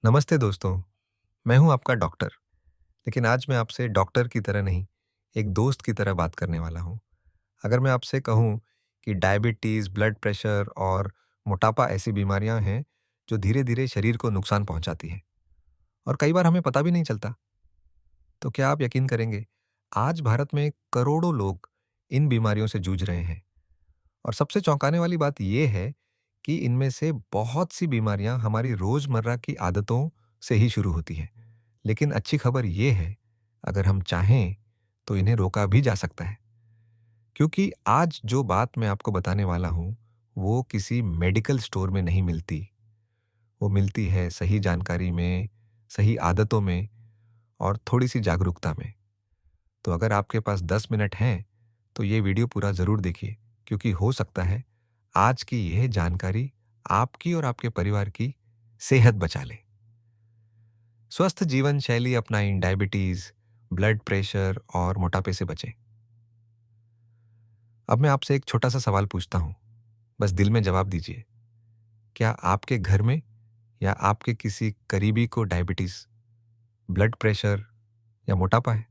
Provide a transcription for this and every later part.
नमस्ते दोस्तों, मैं हूं आपका डॉक्टर। लेकिन आज मैं आपसे डॉक्टर की तरह नहीं, एक दोस्त की तरह बात करने वाला हूं। अगर मैं आपसे कहूं कि डायबिटीज़, ब्लड प्रेशर और मोटापा ऐसी बीमारियां हैं जो धीरे-धीरे शरीर को नुकसान पहुंचाती हैं और कई बार हमें पता भी नहीं चलता। तो क्या आप यकीन करेंगे, आज भारत में करोड़ों लोग इन बीमारियों से जूझ रहे हैं और सबसे चौंकाने वाली बात यह है कि इनमें से बहुत सी बीमारियां हमारी रोज़मर्रा की आदतों से ही शुरू होती हैं। लेकिन अच्छी खबर ये है, अगर हम चाहें तो इन्हें रोका भी जा सकता है। क्योंकि आज जो बात मैं आपको बताने वाला हूँ, वो किसी मेडिकल स्टोर में नहीं मिलती। वो मिलती है सही जानकारी में, सही आदतों में और थोड़ी-सी जागरूकता में। तो अगर आपके पास 10 मिनट हैं, तो ये वीडियो पूरा ज़रूर देखिए, क्योंकि हो सकता है आज की यह जानकारी आपकी और आपके परिवार की सेहत बचा ले। स्वस्थ जीवन शैली अपनाएं, डायबिटीज, ब्लड प्रेशर और मोटापे से बचें। अब मैं आपसे एक छोटा सा सवाल पूछता हूं, बस दिल में जवाब दीजिए। क्या आपके घर में या आपके किसी करीबी को डायबिटीज, ब्लड प्रेशर या मोटापा है?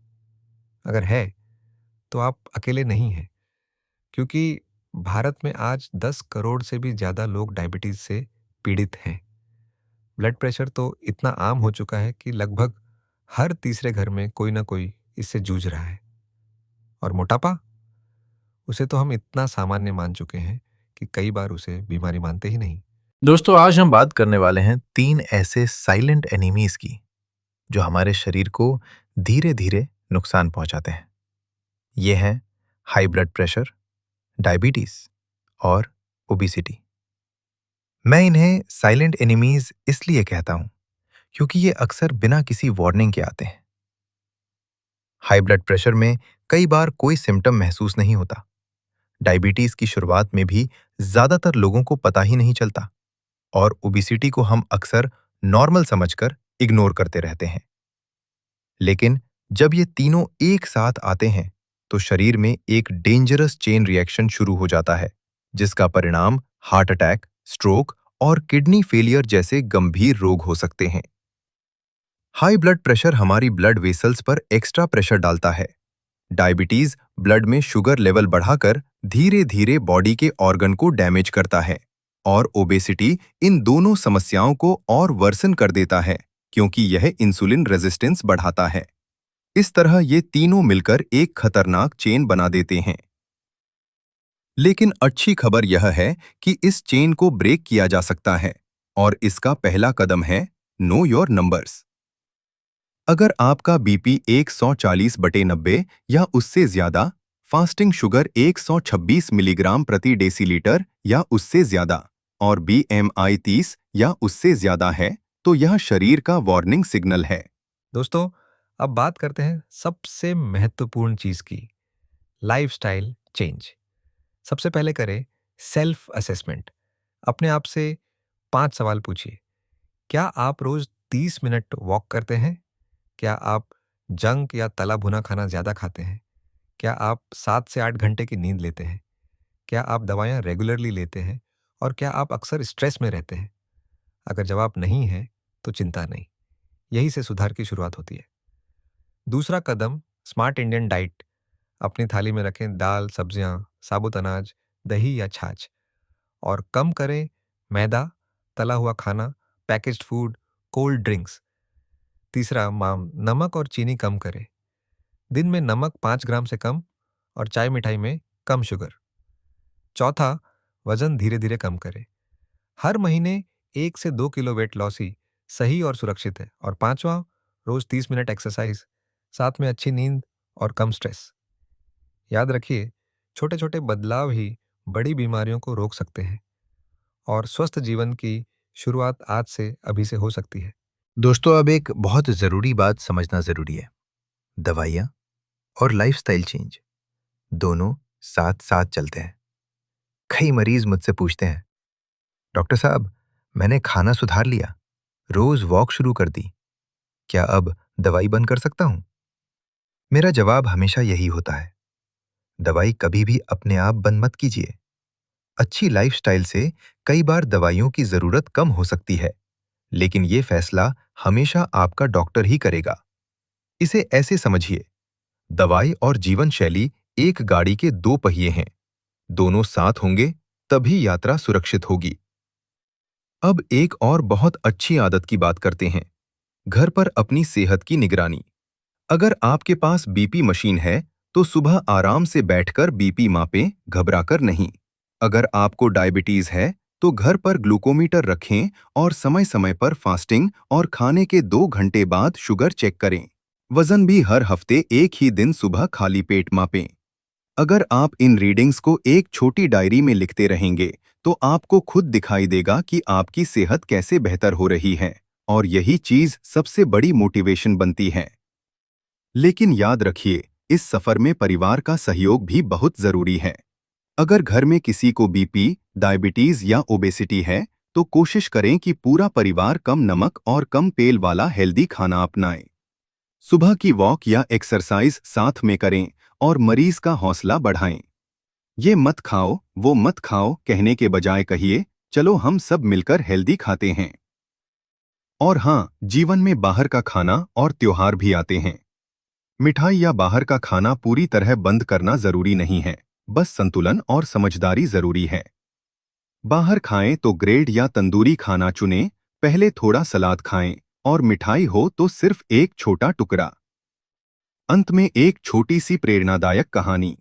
अगर है तो आप अकेले नहीं हैं, क्योंकि भारत में आज 10 करोड़ से भी ज्यादा लोग डायबिटीज से पीड़ित हैं। ब्लड प्रेशर तो इतना आम हो चुका है कि लगभग हर तीसरे घर में कोई ना कोई इससे जूझ रहा है। और मोटापा, उसे तो हम इतना सामान्य मान चुके हैं कि कई बार उसे बीमारी मानते ही नहीं। दोस्तों, आज हम बात करने वाले हैं 3 ऐसे साइलेंट एनिमीज की जो हमारे शरीर को धीरे धीरे नुकसान पहुंचाते हैं। ये हैं हाई ब्लड प्रेशर, डायबिटीज और ओबिसिटी। मैं इन्हें साइलेंट एनिमीज इसलिए कहता हूं क्योंकि ये अक्सर बिना किसी वार्निंग के आते हैं। हाई ब्लड प्रेशर में कई बार कोई सिम्टम महसूस नहीं होता। डायबिटीज की शुरुआत में भी ज्यादातर लोगों को पता ही नहीं चलता और ओबिसिटी को हम अक्सर नॉर्मल समझकर इग्नोर करते रहते हैं। लेकिन जब ये तीनों एक साथ आते हैं तो शरीर में एक डेंजरस चेन रिएक्शन शुरू हो जाता है, जिसका परिणाम हार्ट अटैक, स्ट्रोक और किडनी फेलियर जैसे गंभीर रोग हो सकते हैं। हाई ब्लड प्रेशर हमारी ब्लड वेसल्स पर एक्स्ट्रा प्रेशर डालता है। डायबिटीज ब्लड में शुगर लेवल बढ़ाकर धीरे धीरे बॉडी के ऑर्गन को डैमेज करता है और ओबेसिटी इन दोनों समस्याओं को और वर्सन कर देता है, क्योंकि यह इंसुलिन रेजिस्टेंस बढ़ाता है। इस तरह ये तीनों मिलकर एक खतरनाक चेन बना देते हैं। लेकिन अच्छी खबर यह है कि इस चेन को ब्रेक किया जा सकता है और इसका पहला कदम है नो योर नंबर्स। अगर आपका बीपी 140/90 या उससे ज्यादा, फास्टिंग शुगर 126 मिलीग्राम प्रति डेसीलीटर या उससे ज्यादा और बीएमआई 30 या उससे ज्यादा है, तो यह शरीर का वार्निंग सिग्नल है। दोस्तों, अब बात करते हैं सबसे महत्वपूर्ण चीज की, लाइफस्टाइल चेंज। सबसे पहले करें सेल्फ असेसमेंट। अपने आप से 5 सवाल पूछिए। क्या आप रोज 30 मिनट वॉक करते हैं? क्या आप जंक या तला भुना खाना ज्यादा खाते हैं? क्या आप 7 से 8 घंटे की नींद लेते हैं? क्या आप दवाइयाँ रेगुलरली लेते हैं? और क्या आप अक्सर स्ट्रेस में रहते हैं? अगर जवाब नहीं है, तो चिंता नहीं। यही से सुधार की शुरुआत होती है। दूसरा कदम, स्मार्ट इंडियन डाइट। अपनी थाली में रखें दाल, सब्जियाँ, साबुत अनाज, दही या छाछ और कम करें मैदा, तला हुआ खाना, पैकेज्ड फूड, कोल्ड ड्रिंक्स। तीसरा, नमक और चीनी कम करें। दिन में नमक 5 ग्राम से कम और चाय मिठाई में कम शुगर। चौथा, वजन धीरे धीरे कम करें। हर महीने 1 से 2 किलो वेट लॉस ही सही और सुरक्षित है। और पांचवा, रोज 30 मिनट एक्सरसाइज, साथ में अच्छी नींद और कम स्ट्रेस। याद रखिए, छोटे छोटे बदलाव ही बड़ी बीमारियों को रोक सकते हैं और स्वस्थ जीवन की शुरुआत आज से अभी से हो सकती है। दोस्तों, अब एक बहुत जरूरी बात समझना जरूरी है। दवाइयाँ और लाइफस्टाइल चेंज दोनों साथ साथ चलते हैं। कई मरीज मुझसे पूछते हैं, डॉक्टर साहब, मैंने खाना सुधार लिया, रोज वॉक शुरू कर दी, क्या अब दवाई बंद कर सकता हूं? मेरा जवाब हमेशा यही होता है, दवाई कभी भी अपने आप बंद मत कीजिए। अच्छी लाइफस्टाइल से कई बार दवाइयों की जरूरत कम हो सकती है, लेकिन ये फैसला हमेशा आपका डॉक्टर ही करेगा। इसे ऐसे समझिए, दवाई और जीवन शैली एक गाड़ी के दो पहिए हैं। दोनों साथ होंगे तभी यात्रा सुरक्षित होगी। अब एक और बहुत अच्छी आदत की बात करते हैं, घर पर अपनी सेहत की निगरानी। अगर आपके पास बीपी मशीन है, तो सुबह आराम से बैठकर बीपी मापें, घबराकर नहीं। अगर आपको डायबिटीज है, तो घर पर ग्लूकोमीटर रखें और समय-समय पर फास्टिंग और खाने के 2 घंटे बाद शुगर चेक करें। वजन भी हर हफ्ते एक ही दिन सुबह खाली पेट मापें। अगर आप इन रीडिंग्स को एक छोटी डायरी में लिखते रहेंगे, तो आपको खुद दिखाई देगा कि आपकी सेहत कैसे बेहतर हो रही है, और यही चीज सबसे बड़ी मोटिवेशन बनती है। लेकिन याद रखिए, इस सफर में परिवार का सहयोग भी बहुत जरूरी है। अगर घर में किसी को बीपी, डायबिटीज या ओबेसिटी है, तो कोशिश करें कि पूरा परिवार कम नमक और कम तेल वाला हेल्दी खाना अपनाए। सुबह की वॉक या एक्सरसाइज साथ में करें और मरीज का हौसला बढ़ाएं। ये मत खाओ, वो मत खाओ कहने के बजाय कहिए, चलो हम सब मिलकर हेल्दी खाते हैं। और हाँ, जीवन में बाहर का खाना और त्योहार भी आते हैं। मिठाई या बाहर का खाना पूरी तरह बंद करना जरूरी नहीं है, बस संतुलन और समझदारी जरूरी है। बाहर खाएं तो ग्रेड या तंदूरी खाना चुनें, पहले थोड़ा सलाद खाएं और मिठाई हो तो सिर्फ एक छोटा टुकड़ा। अंत में एक छोटी सी प्रेरणादायक कहानी।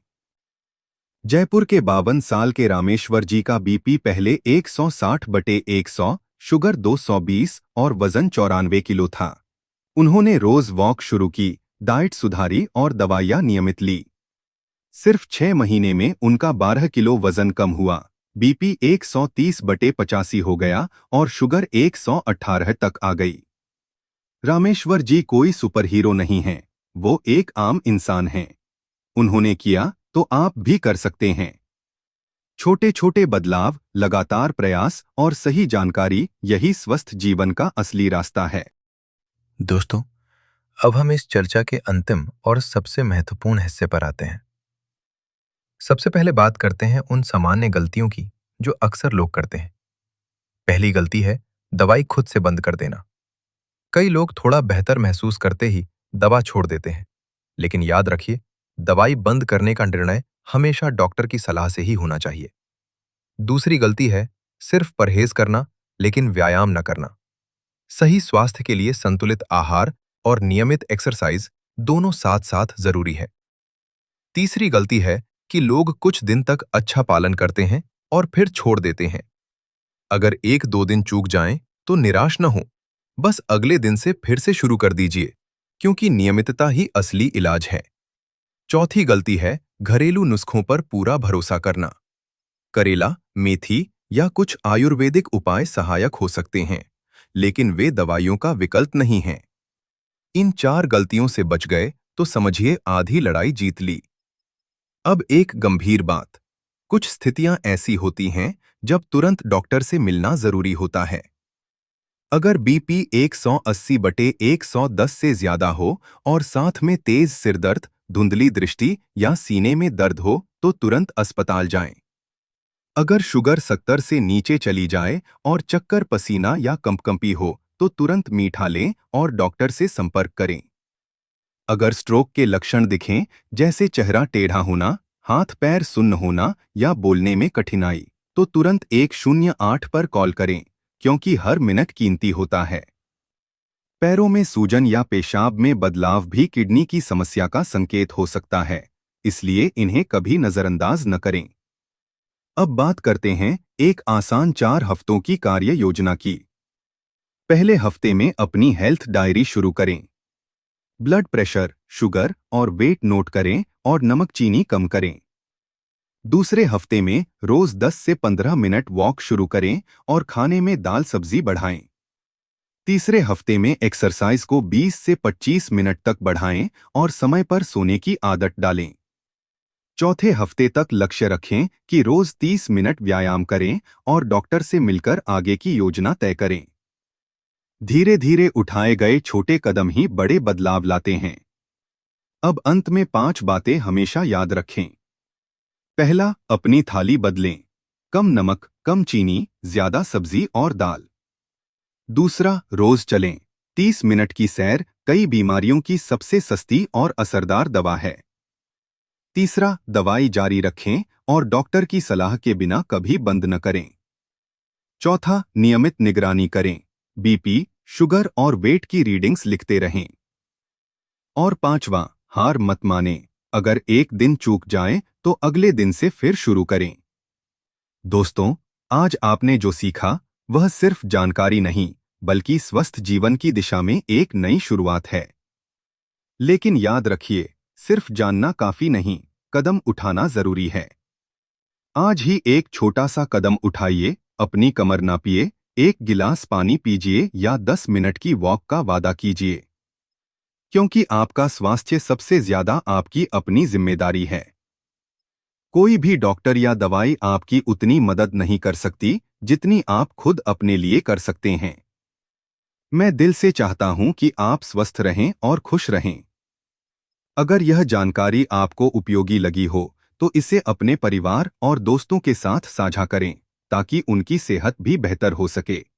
जयपुर के 52 साल के रामेश्वर जी का बीपी पहले 160/100, शुगर 220 और वजन 94 किलो था। उन्होंने रोज वॉक शुरू की, डाइट सुधारी और दवाइयां नियमित ली। सिर्फ 6 महीने में उनका 12 किलो वजन कम हुआ, बीपी 130/85 हो गया और शुगर 118 तक आ गई। रामेश्वर जी कोई सुपर हीरो नहीं हैं, वो एक आम इंसान हैं। उन्होंने किया तो आप भी कर सकते हैं। छोटे छोटे बदलाव, लगातार प्रयास और सही जानकारी, यही स्वस्थ जीवन का असली रास्ता है। दोस्तों, अब हम इस चर्चा के अंतिम और सबसे महत्वपूर्ण हिस्से पर आते हैं। सबसे पहले बात करते हैं उन सामान्य गलतियों की जो अक्सर लोग करते हैं। पहली गलती है दवाई खुद से बंद कर देना। कई लोग थोड़ा बेहतर महसूस करते ही दवा छोड़ देते हैं, लेकिन याद रखिए, दवाई बंद करने का निर्णय हमेशा डॉक्टर की सलाह से ही होना चाहिए। दूसरी गलती है सिर्फ परहेज करना लेकिन व्यायाम न करना। सही स्वास्थ्य के लिए संतुलित आहार और नियमित एक्सरसाइज दोनों साथ साथ जरूरी है। तीसरी गलती है कि लोग कुछ दिन तक अच्छा पालन करते हैं और फिर छोड़ देते हैं। अगर 1-2 दिन चूक जाएं तो निराश न हो, बस अगले दिन से फिर से शुरू कर दीजिए, क्योंकि नियमितता ही असली इलाज है। चौथी गलती है घरेलू नुस्खों पर पूरा भरोसा करना। करेला, मेथी या कुछ आयुर्वेदिक उपाय सहायक हो सकते हैं, लेकिन वे दवाइयों का विकल्प नहीं हैं। इन 4 गलतियों से बच गए तो समझिए आधी लड़ाई जीत ली। अब एक गंभीर बात, कुछ स्थितियां ऐसी होती हैं जब तुरंत डॉक्टर से मिलना जरूरी होता है। अगर बीपी 180/110 से ज्यादा हो और साथ में तेज सिरदर्द, धुंधली दृष्टि या सीने में दर्द हो, तो तुरंत अस्पताल जाएं। अगर शुगर 70 से नीचे चली जाए और चक्कर, पसीना या कंपकंपी हो, तो तुरंत मीठा लें और डॉक्टर से संपर्क करें। अगर स्ट्रोक के लक्षण दिखें, जैसे चेहरा टेढ़ा होना, हाथ पैर सुन्न होना या बोलने में कठिनाई, तो तुरंत 108 पर कॉल करें, क्योंकि हर मिनट कीमती होता है। पैरों में सूजन या पेशाब में बदलाव भी किडनी की समस्या का संकेत हो सकता है, इसलिए इन्हें कभी नजरअंदाज न करें। अब बात करते हैं एक आसान 4 हफ्तों की कार्य योजना की। पहले हफ्ते में अपनी हेल्थ डायरी शुरू करें। ब्लड प्रेशर, शुगर और वेट नोट करें और नमक चीनी कम करें। दूसरे हफ्ते में रोज 10 से 15 मिनट वॉक शुरू करें और खाने में दाल सब्जी बढ़ाएं। तीसरे हफ्ते में एक्सरसाइज को 20 से 25 मिनट तक बढ़ाएं और समय पर सोने की आदत डालें। चौथे हफ्ते तक लक्ष्य रखें कि रोज 30 मिनट व्यायाम करें और डॉक्टर से मिलकर आगे की योजना तय करें। धीरे धीरे उठाए गए छोटे कदम ही बड़े बदलाव लाते हैं। अब अंत में 5 बातें हमेशा याद रखें। पहला, अपनी थाली बदलें। कम नमक, कम चीनी, ज्यादा सब्जी और दाल। दूसरा, रोज चलें। 30 मिनट की सैर कई बीमारियों की सबसे सस्ती और असरदार दवा है। तीसरा, दवाई जारी रखें और डॉक्टर की सलाह के बिना कभी बंद न करें। चौथा, नियमित निगरानी करें। बीपी, शुगर और वेट की रीडिंग्स लिखते रहें। और पांचवा, हार मत मानें। अगर एक दिन चूक जाए तो अगले दिन से फिर शुरू करें। दोस्तों, आज आपने जो सीखा वह सिर्फ जानकारी नहीं, बल्कि स्वस्थ जीवन की दिशा में एक नई शुरुआत है। लेकिन याद रखिए, सिर्फ जानना काफी नहीं, कदम उठाना जरूरी है। आज ही एक छोटा सा कदम उठाइए, अपनी कमर नापिए, एक गिलास पानी पीजिए या 10 मिनट की वॉक का वादा कीजिए। क्योंकि आपका स्वास्थ्य सबसे ज्यादा आपकी अपनी जिम्मेदारी है। कोई भी डॉक्टर या दवाई आपकी उतनी मदद नहीं कर सकती जितनी आप खुद अपने लिए कर सकते हैं। मैं दिल से चाहता हूं कि आप स्वस्थ रहें और खुश रहें। अगर यह जानकारी आपको उपयोगी लगी हो तो इसे अपने परिवार और दोस्तों के साथ साझा करें ताकि उनकी सेहत भी बेहतर हो सके।